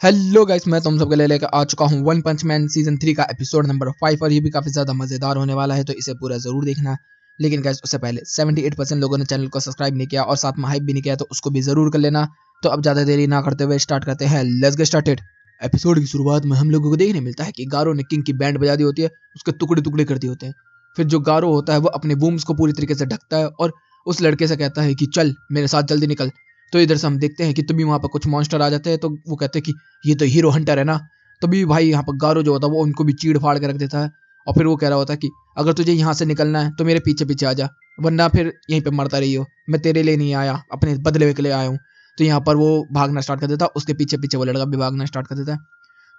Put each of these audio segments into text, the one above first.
Hello guys, मैं तुम सबके लिए लेकर आ चुका हूँ वन पंच मैन सीजन 3 का एपिसोड नंबर 5 और ये भी काफी ज्यादा मजेदार होने वाला है, तो इसे पूरा जरूर देखना। लेकिन गाइस उससे पहले 78% लोगों ने चैनल को सब्सक्राइब नहीं किया और साथ में हाइप भी नहीं किया, तो उसको भी जरूर कर लेना। तो अब ज्यादा देरी ना करते हुए स्टार्ट करते हैं। Let's get started. एपिसोड की शुरुआत में हम लोगों को देखने मिलता है कि गारो ने किंग की बैंड बजा दी होती है, उसके टुकड़े टुकड़े कर दिए होते हैं। फिर जो गारो होता है वो अपने बूम्स को पूरी तरीके से ढकता है और उस लड़के से कहता है कि चल मेरे साथ जल्दी निकल। तो इधर से हम देखते हैं कि तभी वहां पर कुछ मॉन्स्टर आ जाते हैं, तो वो कहते हैं कि ये तो हीरो हंटर है ना। तभी भाई यहाँ पर गारो जो होता है वो उनको भी चीड़ फाड़ के रख देता है। और फिर वो कह रहा होता है कि अगर तुझे यहाँ से निकलना है तो मेरे पीछे पीछे आ जा, वरना फिर यहीं पे मरता रही हो। मैं तेरे लिए नहीं आया, अपने बदले के लिए आया हूँ। तो यहाँ पर वो भागना स्टार्ट कर देता है, उसके पीछे पीछे वो लड़का भी भागना स्टार्ट कर देता है।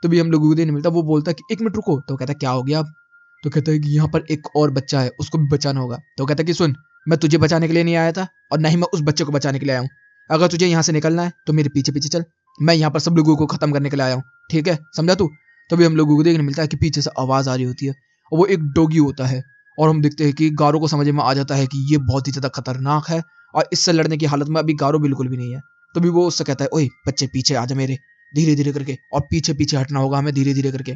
तो भी हम लोगों को देखने मिलता है, वो बोलता है कि एक मिनट रुको। तो कहता है क्या हो गया अब। तो कहता है कि यहाँ पर एक और बच्चा है, उसको भी बचाना होगा। तो कहता है कि सुन, मैं तुझे बचाने के लिए नहीं आया था और ना ही मैं उस बच्चे को बचाने के लिए आया हूँ। अगर तुझे यहाँ से निकलना है तो मेरे पीछे पीछे चल, मैं यहाँ पर सब लोगों को खत्म करने के लिए आया हूँ, ठीक है, समझा तू। तभी हम लोगों को देखने मिलता है कि पीछे से आवाज आ रही होती है और वो एक डॉगी होता है। और हम देखते हैं कि गारो को समझ में आ जाता है कि ये बहुत ही ज्यादा खतरनाक है और इससे लड़ने की हालत में अभी गारो बिल्कुल भी नहीं है। तभी वो उससे कहता है, ओए बच्चे पीछे आ जा मेरे, धीरे धीरे करके, और पीछे पीछे हटना होगा हमें धीरे धीरे करके।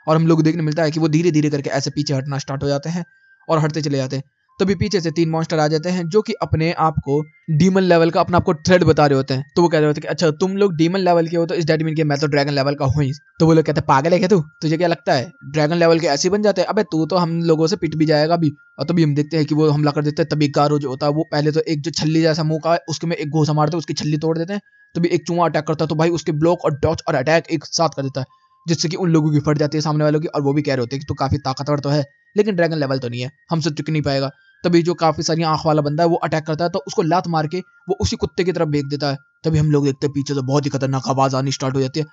और हम लोग देखने मिलता है कि वो धीरे धीरे करके ऐसे पीछे हटना स्टार्ट हो जाते हैं और हटते चले जाते हैं। तभी पीछे से 3 मॉन्स्टर आ जाते हैं जो कि अपने आप को डीमन लेवल का अपना आपको थ्रेड बता रहे होते हैं। तो वो कह रहे होते हैं कि अच्छा तुम लोग डीमन लेवल के हो, तो इस डेट मीन के मैं तो ड्रैगन लेवल का हूँ ही। तो वो लोग कहते हैं पागल है क्या तू, तुझे क्या लगता है ड्रैगन लेवल के ऐसे ही बन जाते हैं, अबे तू तो हम लोगों से पिट भी जाएगा अभी। और तभी हम देखते हैं कि वो हमला कर देते हैं। तभी गारो जो होता है वो पहले तो एक जो छल्ली जैसा मुंह का है उसके में एक घोसा मारते हैं, उसकी छल्ली तोड़ देते हैं। तभी एक चूहा अटैक करता है, तो भाई उसके ब्लॉक और डॉच और अटैक एक साथ कर देता है, जिससे कि उन लोगों की फट जाती है सामने वालों की। और वो भी कह रहे होते हैं कि तू काफी ताकतवर तो है, लेकिन ड्रैगन लेवल तो नहीं है, हमसे टिक नहीं पाएगा। तभी जो काफी सारी आंख वाला बंदा है वो अटैक करता है, तो उसको लात मार के वो उसी कुत्ते की तरफ फेंक देता है। तभी हम लोग देखते हैं पीछे से बहुत ही खतरनाक आवाज आनी स्टार्ट हो जाती है।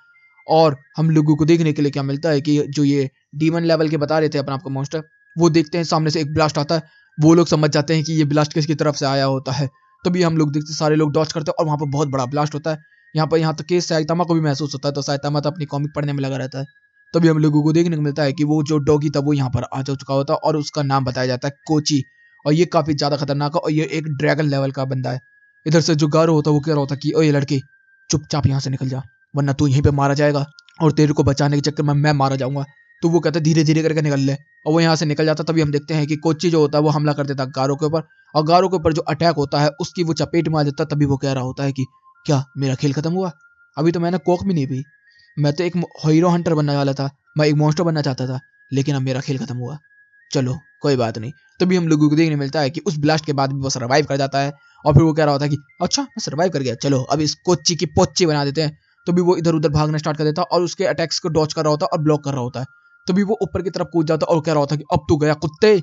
और हम लोगों को देखने के लिए क्या मिलता है कि जो ये डीमन लेवल के बता रहे थे अपना आपको मॉन्स्टर, वो देखते हैं सामने से एक ब्लास्ट आता है। वो लोग समझ जाते हैं कि ये ब्लास्ट किसकी तरफ से आया होता है। तभी हम लोग देखते हैं सारे लोग डॉच करते हैं और वहां पर बहुत बड़ा ब्लास्ट होता है। यहाँ तक कि साइतामा को भी महसूस होता है, तो साइतामा तो अपनी कॉमिक पढ़ने में लगा रहता है। तभी हम लोगों को देखने को मिलता है कि वो जो डॉगी था वो यहाँ पर आ जा चुका होता है और उसका नाम बताया जाता है कोची। और ये काफी ज्यादा खतरनाक है और ये एक ड्रैगन लेवल का बंदा है। इधर से जो गारो होता है वो कह रहा होता कि ओ ये लड़के, चुपचाप यहाँ से निकल जा, वरना तू यहीं पे मारा जाएगा और तेरे को बचाने के चक्कर में मैं मारा जाऊंगा। तो वो कहता है धीरे धीरे करके निकल ले, और वो यहाँ से निकल जाता। तभी हम देखते हैं कि कोची जो होता है वो हमला कर देता है गारो के ऊपर, और गारो के ऊपर जो अटैक होता है उसकी वो चपेट में आ जाता है। तभी वो कह रहा होता है कि क्या मेरा खेल खत्म हुआ, अभी तो मैंने कोक भी नहीं पी, मैं तो एक हीरो हंटर बनने वाला था, मैं एक मॉन्स्टर बनना चाहता था, लेकिन अब मेरा खेल खत्म हुआ, चलो कोई बात नहीं। तभी हम लोगों को देखने मिलता है कि उस ब्लास्ट के बाद भी वो सर्वाइव कर जाता है। और फिर वो कह रहा होता है कि अच्छा मैं सर्वाइव कर गया, चलो अब इस कोच्ची की पोच्ची बना देते हैं। तो भी वो इधर उधर भागना स्टार्ट कर देता है और उसके अटैक्स को डॉच कर रहा होता है और ब्लॉक कर रहा होता है। तभी वो ऊपर की तरफ कूद जाता है और कह रहा होता है कि अब तू गया कुत्ते,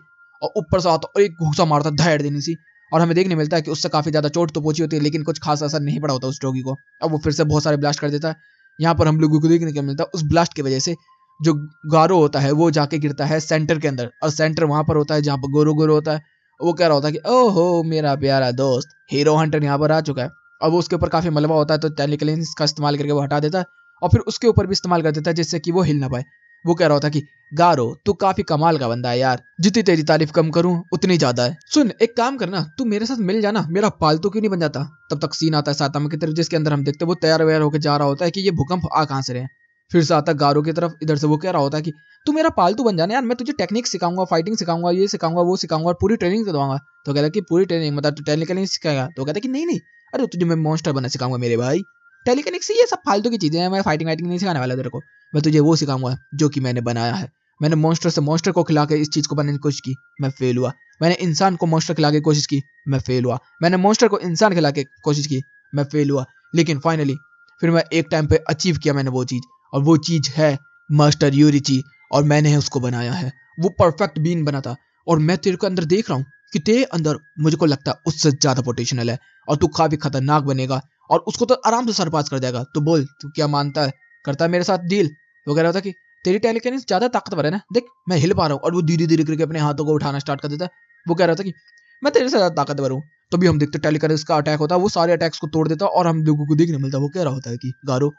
और ऊपर से आता और एक घूसा मारता धैड़ देने सी। और हमें देखने मिलता है कि उससे काफी ज्यादा चोट तो पहुंची होती है, लेकिन कुछ खास असर नहीं पड़ा होता उस डॉगी को। अब वो फिर से बहुत सारे ब्लास्ट कर देता है। यहाँ पर हम लोगों को देखने को मिलता है उस ब्लास्ट की वजह से जो गारो होता है वो जाके गिरता है सेंटर के अंदर, और सेंटर वहां पर होता है जहां पर गोरो गोरो होता है। वो कह रहा होता है कि ओहो मेरा प्यारा दोस्त हीरो हंटर यहाँ पर आ चुका है। और वो उसके ऊपर काफी मलबा होता है, तो टेलीकिनेसिस का इस्तेमाल करके वो हटा देता है और फिर उसके ऊपर भी इस्तेमाल कर देता है जिससे कि वो हिल ना पाए। वो कह रहा होता है कि गारो तू काफी कमाल का बंदा है यार, जितनी तेरी तारीफ कम करूं उतनी ज्यादा है। सुन एक काम करना, तू मेरे साथ मिल जाना, मेरा पालतू क्यों नहीं बन जाता। तब तक सीन आता है सातामा की तरफ, जिसके अंदर हम देखते हैं वो तैयार वैयार होकर जा रहा होता है कि ये भूकंप आ कहां से रहे। फिर से आता गारो की तरफ, इधर से वो कह रहा होता है कि तू मेरा पालतू बन जाना यार, मैं तुझे टेक्निक सिखाऊंगा, फाइटिंग सिखाऊंगा, ये सिखाऊंगा वो सिखाऊंगा और पूरी ट्रेनिंग दूंगा। तो कहता है कि पूरी ट्रेनिंग मतलब तू टेक्निकली सिखाएगा। तो कहता है कि नहीं नहीं, अरे तुझे मैं मॉन्स्टर बनना सिखाऊंगा मेरे भाई, टेलीकनिक से ये सब फालतू की चीजें हैं, मैं फाइटिंग वाइटिंग नहीं सिखाने वाला तेरे को, मैं तुझे वो सिखाऊंगा जो कि मैंने बनाया है। मैंने मॉन्स्टर से मॉन्स्टर को खिला के इस चीज को बनाने की कोशिश की, मैं फेल हुआ। मैंने इंसान को मॉन्स्टर खिला के कोशिश की, मैं फेल हुआ। मैंने मॉन्स्टर को इंसान खिला के कोशिश की, मैं फेल हुआ। लेकिन फाइनली फिर मैं एक टाइम पे अचीव किया मैंने वो चीज, और वो चीज है मास्टर यूरिची, और मैंने उसको बनाया है। वो परफेक्ट बीन बना था, और मैं तेरे को अंदर देख रहा हूँ कि तेरे अंदर मुझे को लगता है उससे ज्यादा पोटेंशियल है, और तू काफी खतरनाक बनेगा और उसको तो आराम से सरपास कर देगा। तो बोल तू क्या मानता है, करता है मेरे साथ डील। वो कह रहा था कि तेरी टेलीकिनेसिस ज्यादा ताकतवर है ना, देख मैं हिल पा रहा हूँ, और वो धीरे धीरे करके अपने हाथों को उठाना स्टार्ट कर देता है। वो कह रहा था कि मैं तेरे से ज्यादा ताकतवर हूँ। तो भी हम देखते टेलीकिनेसिस का अटैक होता है, वो सारे अटैक्स को तोड़ देता है और हम लोगों को देखने मिलता है वो कह रहा होता है कि गारो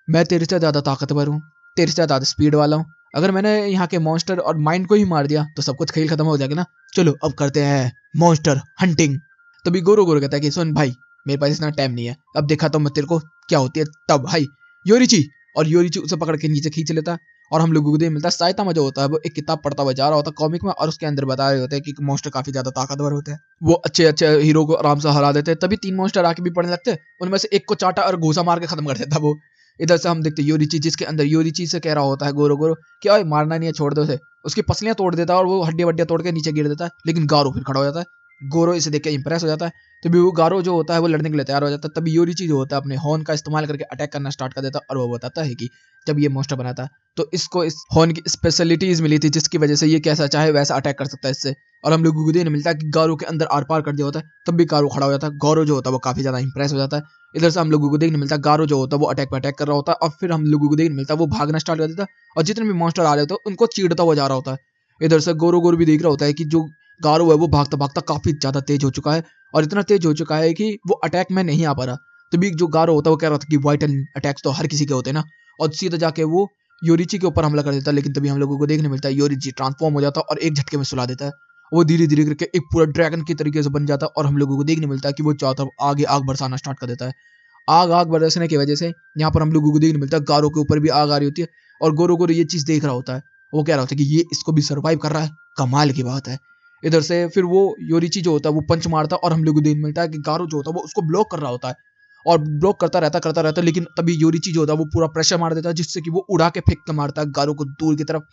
मैं तेरे से ज्यादा ताकतवर हूँ, तेरे से ज्यादा स्पीड वाला हूँ, अगर मैंने यहाँ के मॉन्स्टर और माइंड को ही मार दिया तो सब कुछ खेल खत्म हो जाएगा ना, चलो अब करते हैं मॉन्स्टर हंटिंग। तभी गोरो गोरो कहता है कि सुन भाई, मेरे पास इतना टाइम नहीं है, अब देखा तो मैं तेरे को क्या होती है तब। भाई योरिची, और योरिची उसे पकड़ के नीचे खींच लेता है। और हम लोगों को देखने मिलता है साइतामा जो होता है वो एक किताब पढ़ता हुआ जा रहा होता है कॉमिक में, और उसके अंदर बता रहे होते हैं कि मॉन्स्टर काफी ज्यादा ताकतवर होते हैं, वो अच्छे अच्छे हीरो को आराम से हरा देते हैं। तभी 3 मॉन्स्टर आके भी पड़ने लगते हैं, उनमें से एक को चाटा और घूसा मार के खत्म कर देता वो। इधर से हम देखते हैं योरिची, जिसके अंदर योरिची से कह रहा होता है गोरो गोरो कि ओए मारना नहीं है, छोड़ दो उसे। उसकी पसलियां तोड़ देता है और वो हड्डियां वड्डियां तोड़ के नीचे गिर देता है, लेकिन गारो फिर खड़ा हो जाता है। गोरो इसे देख के इंप्रेस हो जाता है। तभी वो गारो जो होता है वो लड़ने के लिए तैयार हो जाता है। तभी योरिची जो होता है अपने हॉर्न का इस्तेमाल करके अटैक करना स्टार्ट कर देता है, और वो बताता है कि जब ये मॉन्स्टर बना था तो इसको इस हॉर्न की स्पेशलिटीज मिली थी, जिसकी वजह से ये कैसा चाहे वैसा अटैक कर सकता है इससे। और हम लोगों को देखने मिलता है कि गारो के अंदर आर पार कर दिया होता है, तब भी गारो खड़ा हो जाता है। गारो जो होता है वो काफी ज्यादा इंप्रेस हो जाता है। इधर से हम लोगों को देखने मिलता है गारो जो होता है वो अटैक पे अटैक कर रहा होता है, और फिर हम लोगों को देखने मिलता है वो भागना स्टार्ट कर देता है, और जितने भी मॉन्स्टर आ रहे होते हैं उनको चीड़ता हुआ जा रहा होता है। इधर से गोरो गोरो भी देख रहा होता है कि जो गारो है वो भागता भागता काफी ज्यादा तेज हो चुका है, और इतना तेज हो चुका है कि वो अटैक में नहीं आ पा रहा। तभी जो गारो होता है वो कह रहा था कि वाइटल अटैक्स तो हर किसी के होते हैं ना, और सीधा जाके वो योरिची के ऊपर हमला कर देता है। लेकिन तभी हम लोगों को देखने मिलता है योरिची ट्रांसफॉर्म हो जाता है और एक झटके में सुला देता है। वो धीरे धीरे करके एक पूरा ड्रैगन की तरीके से बन जाता है, और हम लोगों को देखने मिलता है कि वो चारों तरफ आगे आग बरसाना स्टार्ट कर देता है। आग आग बरसने की वजह से यहाँ पर हम लोगों को देखने मिलता है गारो के ऊपर भी आग आ रही होती है, और गोरो गोरो ये चीज देख रहा होता है। वो कह रहा होता है कि ये इसको भी सर्वाइव कर रहा है, कमाल की बात है। इधर से फिर वो योरिची जो होता है वो पंच मारता है, और हम लोगों को देखने मिलता है कि गारो जो होता है वो उसको ब्लॉक कर रहा होता है, और ब्लॉक करता रहता है। लेकिन तभी योरिची जो होता है वो पूरा प्रेशर मार देता है, जिससे कि वो उड़ा के फेंक के मारता है गारो को दूर की तरफ।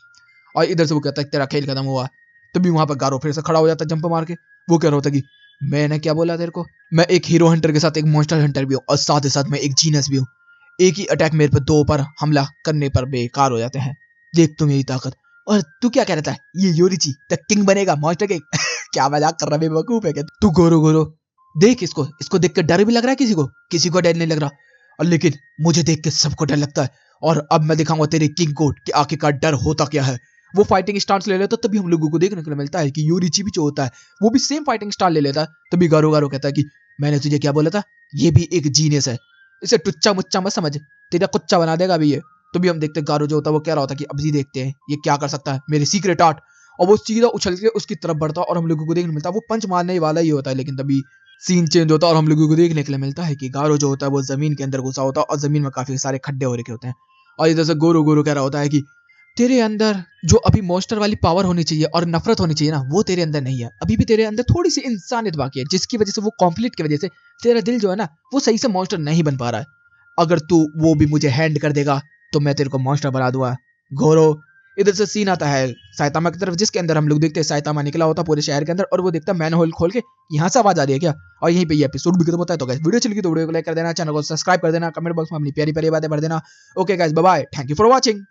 और इधर से वो कहता है तेरा खेल खत्म हुआ। तभी वहां पर गारो फिर से खड़ा हो जाता है जंप मार के। वो कह रहा होता है कि मैंने क्या बोला तेरे को, मैं एक हीरो हंटर के साथ एक मॉन्स्टर हंटर भी हूँ, और साथ ही साथ मैं एक जीनस भी हूँ। एक ही अटैक मेरे पे 2 पर हमला करने पर बेकार हो जाते हैं। देख तू मेरी ताकत। और तू क्या कह रहा था, ये योरिची द किंग बनेगा मॉन्स्टर किंग? क्या मजाक कर रहा है, बेवकूफ है क्या तू? गोरो गोरो देख इसको, इसको देख के डर भी लग रहा है किसी को डर नहीं लग रहा, और लेकिन मुझे देख के सबको डर लगता है। और अब मैं दिखाऊंगा तेरे किंग को कि आखिरकार डर होता क्या है। वो फाइटिंग स्टांस ले लेता है। तभी हम लोगों को देखने को मिलता है कि योरिची भी जो होता है वो भी सेम फाइटिंग स्टाइल ले लेता है। तभी गारो गारो कहता है कि मैंने तुझे क्या बोला था, ये भी एक जीनियस है, इसे टुच्चा मुच्चा मत समझ, तेरा कुच्चा बना देगा अभी ये। तभी हम देखते हैं गारो जो होता है वो कह रहा होता है कि अब जी देखते हैं ये क्या कर सकता है, मेरी सीक्रेट आर्ट। और वो सीधा उछल के उसकी तरफ बढ़ता है, और हम लोगों को देखने मिलता है वो पंच मारने वाला ही होता है। लेकिन तभी सीन चेंज होता है, और हम लोगों को देखने के लिए मिलता है कि गारो जो होता है वो जमीन के अंदर घुसा होता है, और जमीन में काफी सारे खड्डे हो रखे होते हैं। और इधर से गोरो गोरो कह रहा होता है कि तेरे अंदर जो अभी मॉन्स्टर वाली पावर होनी चाहिए और नफरत होनी चाहिए ना, वो तेरे अंदर नहीं है। अभी भी तेरे अंदर थोड़ी सी इंसानियत बाकी है, जिसकी वजह से वो कॉन्फ्लिक्ट की वजह से तेरा दिल जो है ना वो सही से मॉन्स्टर नहीं बन पा रहा है। अगर तू वो भी मुझे हैंड कर देगा तो मैं तेरे को मॉन्स्टर बना दूंगा गोरो। इधर से सीन आता है साइतामा की तरफ, जिसके अंदर हम लोग देखते हैं साइतामा निकला होता पूरे शहर के अंदर, और वो देखता है मैन होल खोल के यहाँ से आवाज आ रही है क्या। और यहीं पे ये एपिसोड भी खत्म होता है। तो गाइस वीडियो चली तो वीडियो को लाइक कर देना, चैनल को सब्सक्राइब कर देना, कमेंट बॉक्स में अपनी प्यारी प्यारी बातें भर देना। Okay guys, bye bye, thank you for watching.